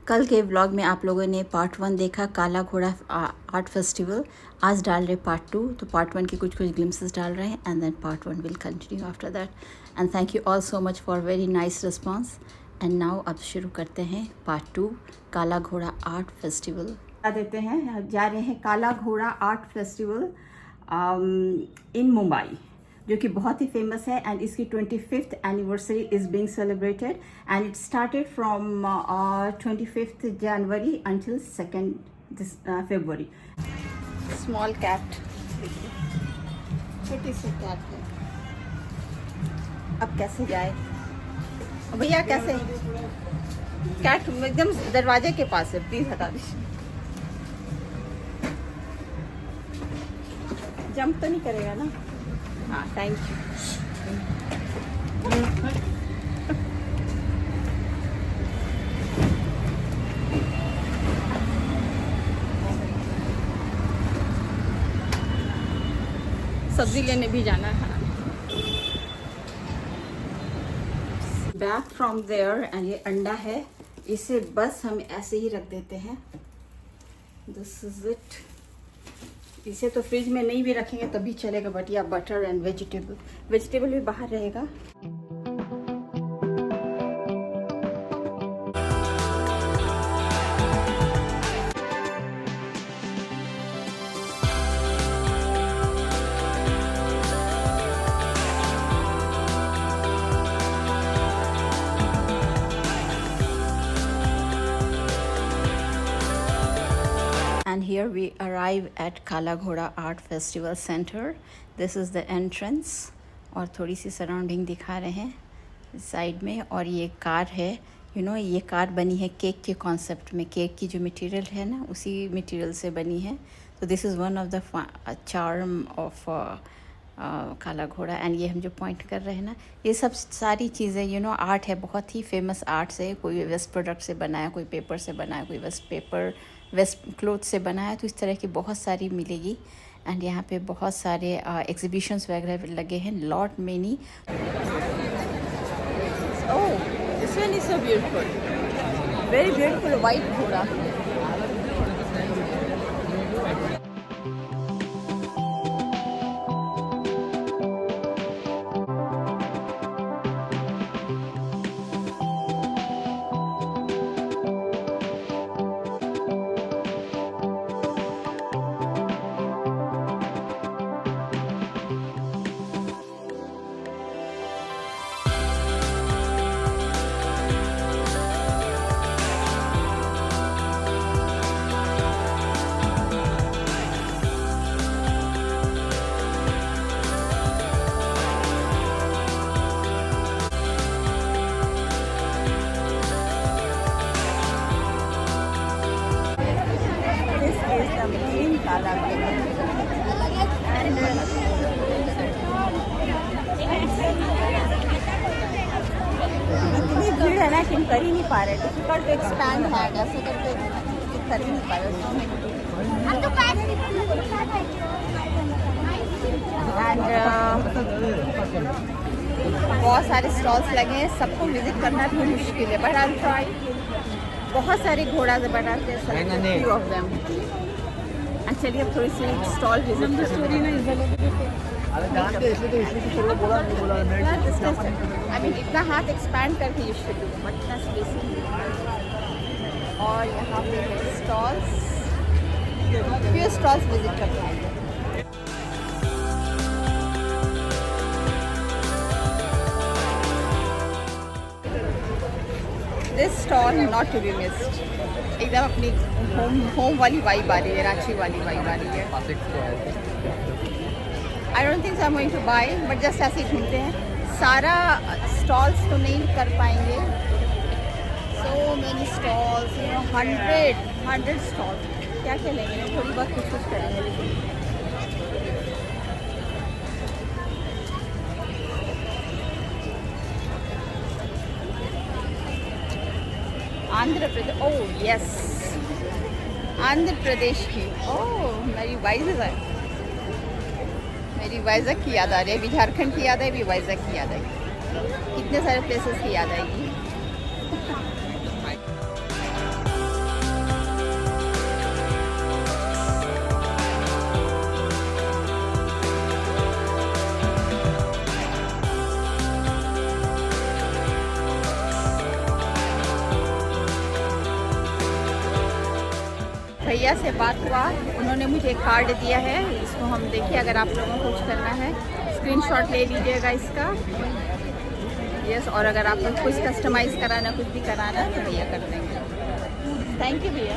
कल के व्लॉग में आप लोगों ने पार्ट 1 देखा काला घोड़ा आर्ट फेस्टिवल। आज डाल रहे पार्ट 2, तो पार्ट 1 की कुछ ग्लिम्सेस डाल रहे हैं and then part 1 will continue after that. And thank you all so much for very nice response. And now अब शुरू करते हैं पार्ट 2 काला घोड़ा आर्ट फेस्टिवल। देते हैं, जा रहे हैं काला घोड़ा आर्ट फेस्टिवल इन मुंबई, जो कि बहुत ही फेमस है एंड इसकी 25th anniversary is being celebrated and it started from 25th January until 2nd February। Small cat, छोटी सी कैट है। अब कैसे जाए भैया, कैसे? कैट एकदम दरवाजे के पास है, प्लीज़ हटा दीजिए। जंप तो नहीं करेगा ना? हाँ, थैंक यू। सब्जी लेने भी जाना है। बैक फ्रॉम देयर, एंड ये अंडा है, इसे बस हम ऐसे ही रख देते हैं। This is it. इसे तो फ्रिज में नहीं भी रखेंगे तभी चलेगा, बट या बटर एंड वेजिटेबल भी बाहर रहेगा। And here we arrive at Kala Ghoda Art Festival Center. This is the entrance और थोड़ी सी सराउंडिंग दिखा रहे हैं साइड में। और ये कार है, ये कार बनी है केक के कॉन्सेप्ट में। केक की जो मटेरियल है ना, उसी मटेरियल से बनी है। तो this is one of the charm of काला घोड़ा। एंड ये हम जो पॉइंट कर रहे हैं ना, ये सब सारी चीज़ें आर्ट है, बहुत ही फेमस आर्ट्स है। कोई वेस्ट प्रोडक्ट से बनाया, कोई पेपर से बनाया, कोई वेस्ट क्लोथ से बनाया। तो इस तरह की बहुत सारी मिलेगी। एंड यहाँ पे बहुत सारे एग्जीबिशंस वगैरह लगे हैं, lot many. Oh, this one is so beautiful, very beautiful white घोड़ा। काला घोड़ा इतनी भीड़ है ना कि हम कर ही नहीं पा रहे। डिफिकल्ट टू एक्सपैंड है, ऐसे करके कर ही नहीं पा रहे। बहुत सारे स्टॉल्स लगे हैं, सबको विजिट करना भी मुश्किल है, बट आई ट्राई। बहुत सारे घोड़ा से बनाते हैं, फ्यू ऑफ देम। चलिए अब थोड़ी सी स्टॉल विजिट करते हैं। इतना हाथ एक्सपैंड करके यू शुड डू, बट इतना स्पेस नहीं। और यहाँ पे स्टॉल्स, फ्यू स्टॉल्स विजिट करते हैं। This stall not to be missed. एकदम अपनी होम वाली वाइब आ रही है, रांची वाली वाइब आ रही है। I don't think I am going to buy, but just ऐसे ही घूमते हैं। सारा स्टॉल्स तो नहीं कर पाएंगे, सो मेनी स्टॉल्स, 100 स्टॉल्स। क्या क्या लेंगे, थोड़ी बहुत कुछ करेंगे। लेकिन आंध्र प्रदेश, ओह यस, आंध्र प्रदेश की। ओह, मेरी वाइजैक की याद आ रही है। अभी झारखंड की याद है, अभी वाइजैक की याद आएगी। कितने सारे प्लेसेस की याद आएगी। भैया से बात हुआ, उन्होंने मुझे एक कार्ड दिया है, इसको हम देखिए, अगर आप लोगों को कुछ करना है स्क्रीनशॉट ले लीजिएगा इसका। यस, और अगर आपको कुछ कस्टमाइज़ कराना, कुछ भी कराना है तो भैया कर देंगे। थैंक यू भैया।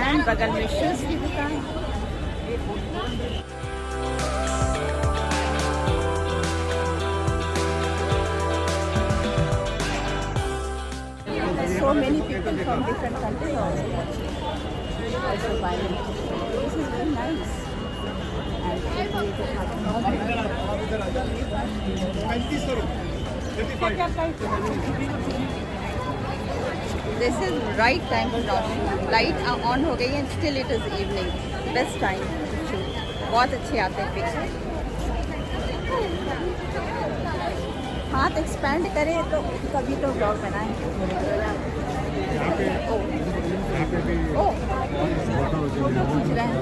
एंड बगल में शूज़ की दुकान। So many people from different countries also buying. This is very nice. This is right time to shoot. Light on हो गई है, still it is evening. Best time to shoot. बहुत अच्छे आते हैं पिक्चर। हाथ एक्सपैंड करें तो कभी तो ब्लॉग बनाएं। ओ फोटो खींच रहे हैं।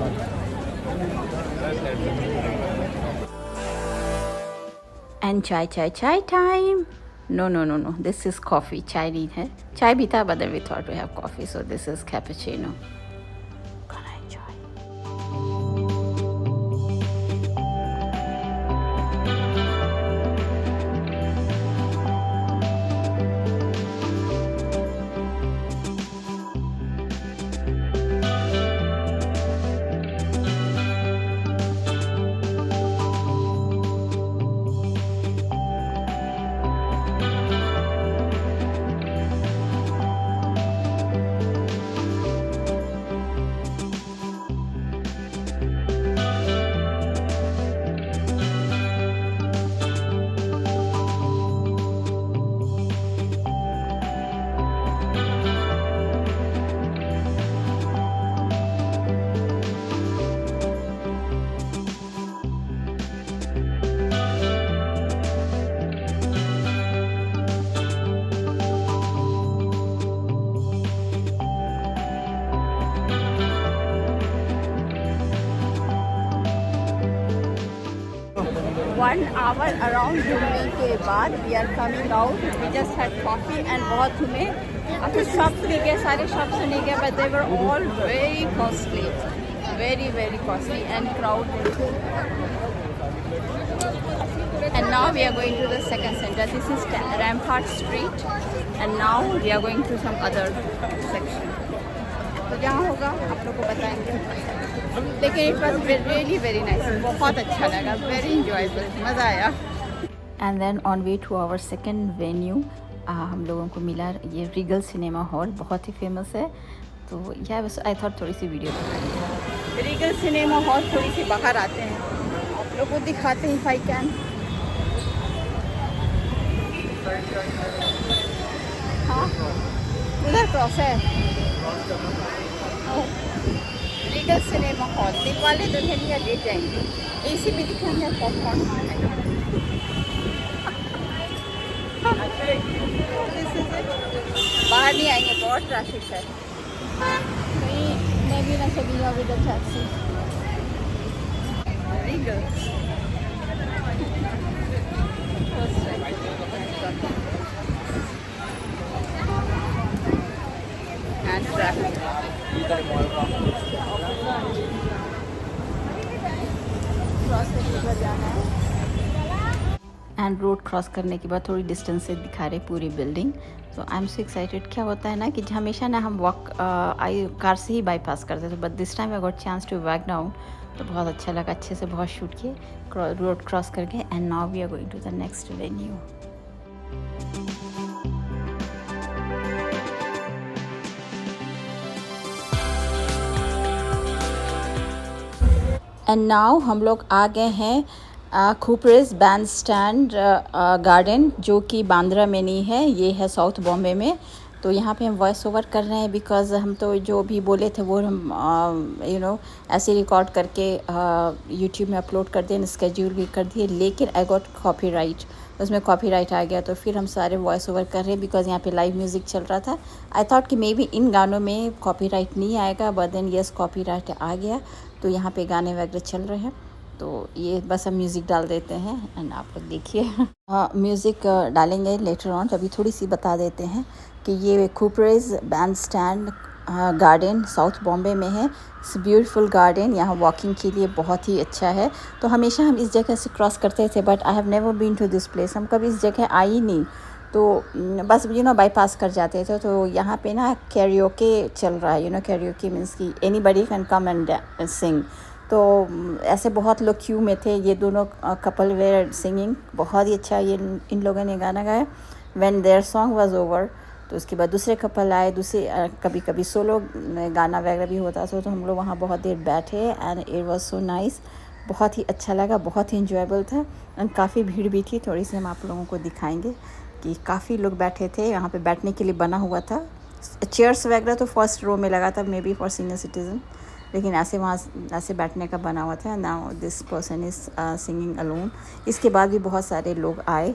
And chai time. No, this is coffee. चाय नहीं है, चाय भी था, but we thought we have coffee, so this is cappuccino. One hour around घूमने के बाद we are coming out. We just had coffee and बहुत घूमे। अब कुछ शॉप्स भी गए, सारे शॉप्स नहीं गए, but they were all very costly, very costly and crowded. And now we are going to the second center. This is Rampart Street, and now we are going to some other section. तो जहाँ होगा आप लोग को बताएंगे, लेकिन it was really very nice, बहुत अच्छा लगा, वेरी इंजॉयबल, मज़ा आया। And then on way to our second venue हम लोगों को मिला ये रीगल सिनेमा हॉल, बहुत ही फेमस है। तो यह बस आई थॉट थोड़ी सी वीडियो दिखाई। रीगल सिनेमा हॉल थोड़ी सी बाहर आते हैं, आप लोग को दिखाते हैं इफ आई कैन। हाँ, उधर क्रॉस है Regal cinema hall. Dilwale Dulhania ले जाएंगे, एसी भी दिखाएंगे, पॉपकॉर्न बाहर नहीं आएंगे, बहुत ट्रैफिक है। मैं भी ना सभी with the taxi. Regal and traffic. And road cross करने के बाद थोड़ी डिस्टेंस से दिखा रहे पूरी बिल्डिंग। तो आई एम सो एक्साइटेड। क्या होता है ना कि हमेशा ना हम वॉक कार से ही बाईपास करते थे, but this time I got chance to walk down, तो बहुत अच्छा लगा, अच्छे से बहुत शूट किए रोड क्रॉस करके। And now we are going to the next venue. And now हम लोग आ गए हैं खूपरेज बैंड स्टैंड गार्डन, जो कि बांद्रा में नहीं है, ये है साउथ बॉम्बे में। तो यहाँ पे हम वॉइस ओवर कर रहे हैं, बिकॉज़ हम तो जो भी बोले थे वो हम ऐसे रिकॉर्ड करके यूट्यूब में अपलोड कर दिए, स्केड्यूल भी कर दिए, लेकिन आई गॉट कॉपीराइट, उसमें कॉपीराइट आ गया। तो फिर हम सारे वॉइस ओवर कर रहे हैं, बिकॉज़ यहाँ पे लाइव म्यूज़िक चल रहा था। आई थॉट कि मे बी इन गानों में कॉपीराइट नहीं आएगा, बट देन यस कॉपीराइट आ गया। तो यहाँ पे गाने वगैरह चल रहे हैं, तो ये बस हम म्यूज़िक डाल देते हैं एंड आप लोग देखिए। म्यूज़िक डालेंगे लेटर ऑन, अभी थोड़ी सी बता देते हैं कि ये Cooperage band stand garden south Bombay में है। इट्स ब्यूटीफुल गार्डन, यहाँ वॉकिंग के लिए बहुत ही अच्छा है। तो हमेशा हम इस जगह से क्रॉस करते थे, but I have never been to this place, हम कभी इस जगह आई ही नहीं। तो बस बाईपास कर जाते थे। तो यहाँ पे ना कैरियोके चल रहा है, कैरियोके मीन्स कि एनीबडी कैन कम एंड सिंग। तो ऐसे बहुत लोग क्यू में थे। ये दोनों कपल वेयर सिंगिंग, बहुत ही अच्छा ये इन लोगों ने गाना गाया। When there song was over, तो उसके बाद दूसरे कपल आए, दूसरे कभी कभी सोलो गाना वगैरह भी होता था। तो हम लोग वहाँ बहुत देर बैठे and it was so nice, बहुत ही अच्छा लगा, बहुत ही इंजॉयबल था। एंड काफ़ी भीड़ भी थी, थोड़ी सी हम आप लोगों को दिखाएंगे कि काफ़ी लोग बैठे थे। यहाँ पे बैठने के लिए बना हुआ था, चेयर्स वगैरह तो फर्स्ट रो में लगा था, may be for senior citizen, लेकिन ऐसे वहाँ ऐसे बैठने का बना हुआ था। Now this person is singing alone. इसके बाद भी बहुत सारे लोग आए,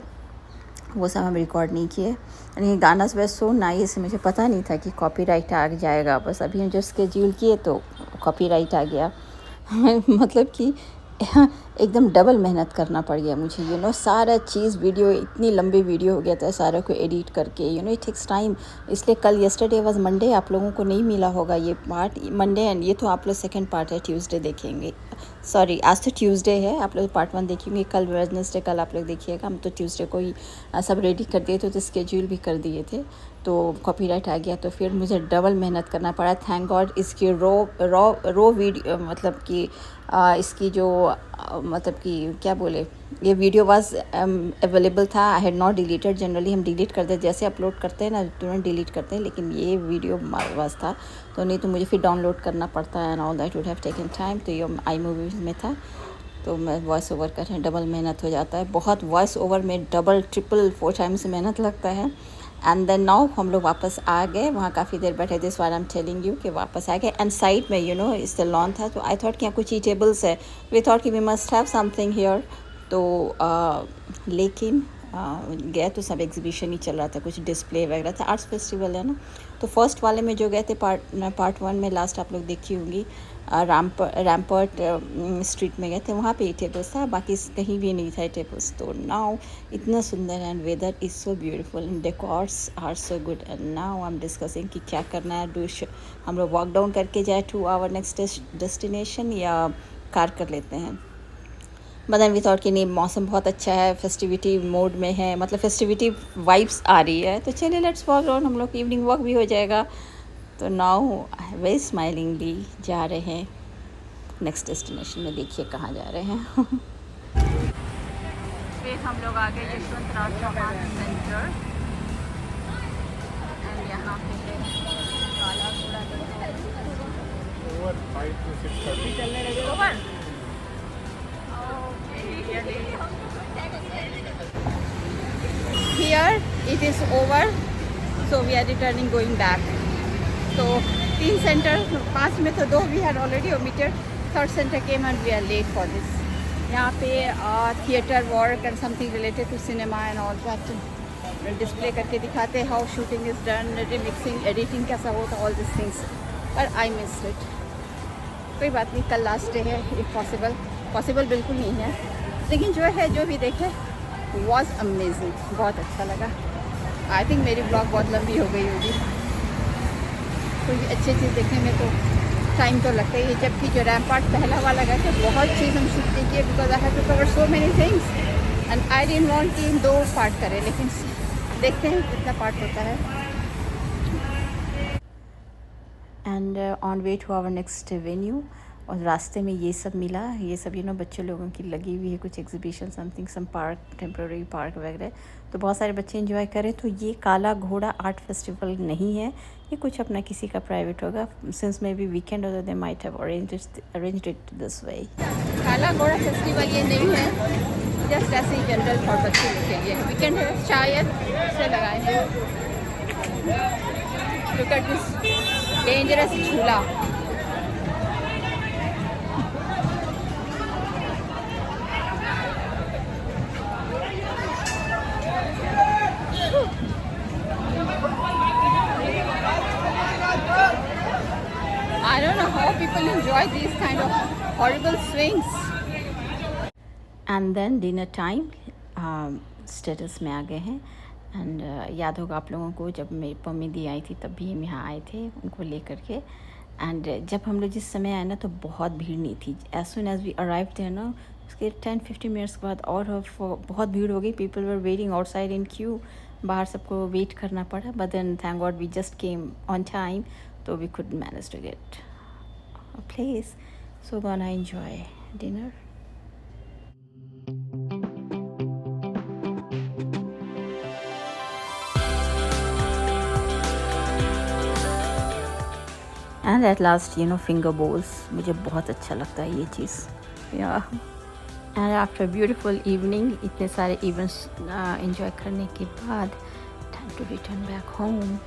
वो सब हम रिकॉर्ड नहीं किए। यानी गाना वह सो नाइस, मुझे पता नहीं था कि कॉपीराइट आ जाएगा। बस अभी हम जो स्केड्यूल किए तो कॉपीराइट आ गया। मतलब कि एकदम डबल मेहनत करना पड़ गया मुझे, सारा चीज़ वीडियो, इतनी लंबी वीडियो हो गया था, सारा को एडिट करके, इट टेक्स टाइम। इसलिए कल येस्टरडे वाज मंडे, आप लोगों को नहीं मिला होगा ये पार्ट मंडे, एंड ये तो आप लोग सेकंड पार्ट है, ट्यूसडे देखेंगे। सॉरी, आज तो ट्यूसडे है, आप लोग पार्ट 1 देखेंगे, कल वेडनेसडे कल आप लोग देखिएगा। हम तो ट्यूसडे को ही सब रेडी कर दिए थे, तो स्केड्यूल भी कर दिए थे, तो कॉपीराइट आ गया, तो फिर मुझे डबल मेहनत करना पड़ा। थैंक गॉड इसकी रो वीडियो, मतलब कि इसकी जो मतलब कि क्या बोले, ये वीडियो वाज अवेलेबल था। I had not deleted, generally हम डिलीट करते हैं, जैसे अपलोड करते हैं ना तुरंत डिलीट करते हैं, लेकिन ये वीडियो वाज था, तो नहीं तो मुझे फिर डाउनलोड करना पड़ता है and all that would have taken time. तो ये आई मूवी में था, तो मैं वॉइस ओवर कर रहे हैं, डबल मेहनत हो जाता है बहुत। वॉइस ओवर में डबल ट्रिपल 4 टाइम्स मेहनत लगता है। एंड देन नाउ हम लोग वापस आ गए, वहाँ काफ़ी देर बैठे, this why I am telling you कि वापस आ गए। एंड साइड में इस द लॉन था, तो आई थॉट कि यहाँ कुछ ईटेबल्स है, वी थॉट कि we must have something here. तो लेकिन गए तो सब एग्जीबिशन ही चल रहा था, कुछ डिस्प्ले वगैरह था, आर्ट्स फेस्टिवल है ना। तो फर्स्ट वाले में जो गए थे पार्ट 1 में, लास्ट आप लोग देखी होंगी, रैम्पर्ट स्ट्रीट में गए थे, वहाँ पे टेबल्स था, बाकी कहीं भी नहीं था टेबल्स। तो नाउ इतना सुंदर and weather is so beautiful and decors are so good. And now I am discussing कि क्या करना है, हम लोग वॉक डाउन करके जाए टू आवर नेक्स्ट डेस्टिनेशन, या कार कर लेते हैं। बट देन वी थॉट कि नहीं, मौसम बहुत अच्छा है, फेस्टिविटी मोड में है, मतलब फेस्टिविटी वाइब्स आ रही है, तो चलिए लेट्स वॉक डाउन, हम लोग की इवनिंग वॉक भी हो जाएगा। तो नाउ वेरी स्माइलिंगली जा रहे हैं नेक्स्ट डेस्टिनेशन में, देखिए कहाँ जा रहे हैं। फिर हम लोग आ गए यशवंतराव चौहान सेंटर, एंड यहाँ पे है काला घोड़ा। ओवर 5 to 6:30 चलने लगे over. Here it is over, so we are returning, going back. So 3 centre, 5 में तो 2 we had already omitted. Third center came and we are late for this. यहाँ पे theater work and something related to cinema and all that display करके दिखाते how shooting is done, remixing, editing कैसा होता, all these things. But I missed it. कोई बात नहीं, कल लास्ट डे है, if पॉसिबल बिल्कुल नहीं है, लेकिन जो है जो भी देखे वॉज अमेजिंग, बहुत अच्छा लगा। आई थिंक मेरी ब्लॉग बहुत लंबी हो गई होगी, कोई अच्छी चीज़ देखने में तो टाइम तो लगता ही है। जबकि जो रैम्पार्ट पहला वाला गया था, बहुत चीज़ हम शूट किए, because I have to cover so many things and I didn't want कि 2 पार्ट करें, लेकिन देखते हैं कितना पार्ट होता है। And on way to our next venue, और रास्ते में ये सब मिला, ये सब बच्चे लोगों की लगी हुई है कुछ एग्जीबिशन, समथिंग, सम पार्क, टेम्प्रेरी पार्क वगैरह, तो बहुत सारे बच्चे एंजॉय करें। तो ये काला घोड़ा आर्ट फेस्टिवल नहीं है, ये कुछ अपना किसी का प्राइवेट होगा, सिंस मे बी वीकेंड और they might have arranged it this way. काला घोड़ा फेस्टिवल ये नहीं है, जस्ट ऐसे ही जनरल फॉर बच्चे के लिए वीकेंड है, शायद से लगाए हैं। लुक एट दिस डेंजरस झूला, I don't know how people enjoy these kind of horrible swings. And then dinner time status में आ गए हैं। एंड याद होगा आप लोगों को जब मेरी मम्मी दी आई थी तब भी हम यहाँ आए थे उनको लेकर के। एंड जब हम लोग जिस समय आए ना तो बहुत भीड़ नहीं थी। As soon as we arrive थे ना उसके 10-15 मिनट्स के बाद और बहुत भीड़ हो गई। People were waiting outside in queue, बाहर सबको वेट करना पड़ा। But then thank god we just came on time, तो we could manage to get a place. So gonna enjoy dinner. And at last finger bowls, मुझे बहुत अच्छा लगता है ये चीज़। या एंड आफ्टर ब्यूटीफुल इवनिंग, इतने सारे इवेंट्स एंजॉय करने के बाद time to return back home.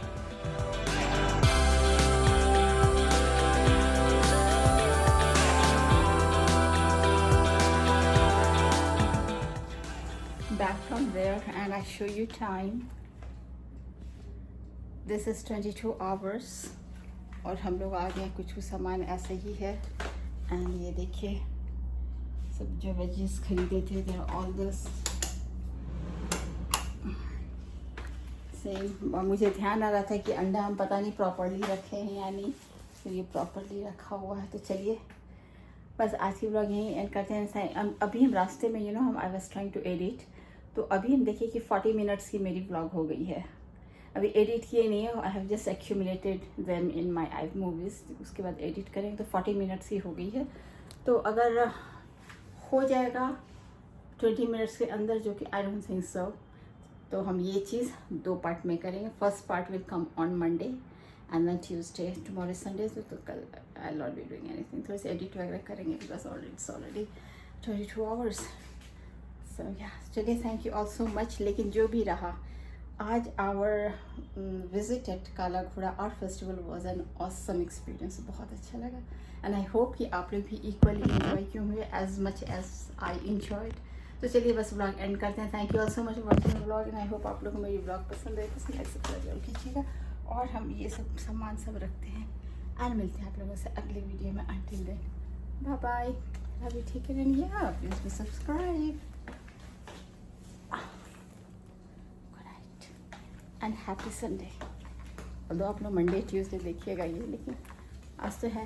Back from there and I show you time. This is 22 hours और हम लोग आ गए। कुछ सामान ऐसे ही है। एंड ये देखिए सब जो वेजेस खरीदे थे देयर ऑल दिस सेम। मुझे ध्यान आ रहा था कि अंडा हम पता नहीं प्रॉपरली रखे हैं या नहीं, तो ये प्रॉपरली रखा हुआ है। तो चलिए बस आज की ब्लॉग यहीं एंड करते हैं। अभी हम रास्ते में हम I was trying to edit, तो अभी हम देखिए कि 40 मिनट्स की मेरी ब्लॉग हो गई है। अभी एडिट किए नहीं है, I have just accumulated them in my I movies. उसके बाद एडिट करेंगे तो 40 मिनट्स की हो गई है। तो अगर हो जाएगा 20 मिनट्स के अंदर, जो कि आई डोंट थिंक सो, तो हम ये चीज़ 2 पार्ट में करेंगे। First part will come on Monday and then Tuesday, tomorrow Sunday. तो कल I not be doing anything, थोड़ी सी एडिट वगैरह करेंगे बिकॉज ऑलरेडी 22 आवर्स। सो या चलिए, thank you all so much. लेकिन जो भी रहा, आज आवर विजिट एट काला घोड़ा art festival was an awesome experience. बहुत अच्छा लगा एंड आई होप कि आप लोग भी इक्वली इन्जॉय क्यों हुए as much as I enjoyed. तो चलिए बस ब्लॉग एंड करते हैं। Thank you all so much for watching blog and I hope आप लोग को मेरी ब्लॉग पसंद है। पसंद है सब्सक्राइब जरूर कीजिएगा और हम ये सब सामान सब रखते हैं एंड मिलते हैं आप लोगों से अगले वीडियो में। Until then bye bye, love you, take care and yeah please be subscribe. And happy Sunday. और आप लोग मंडे ट्यूसडे देखिएगा ये, लेकिन आज तो है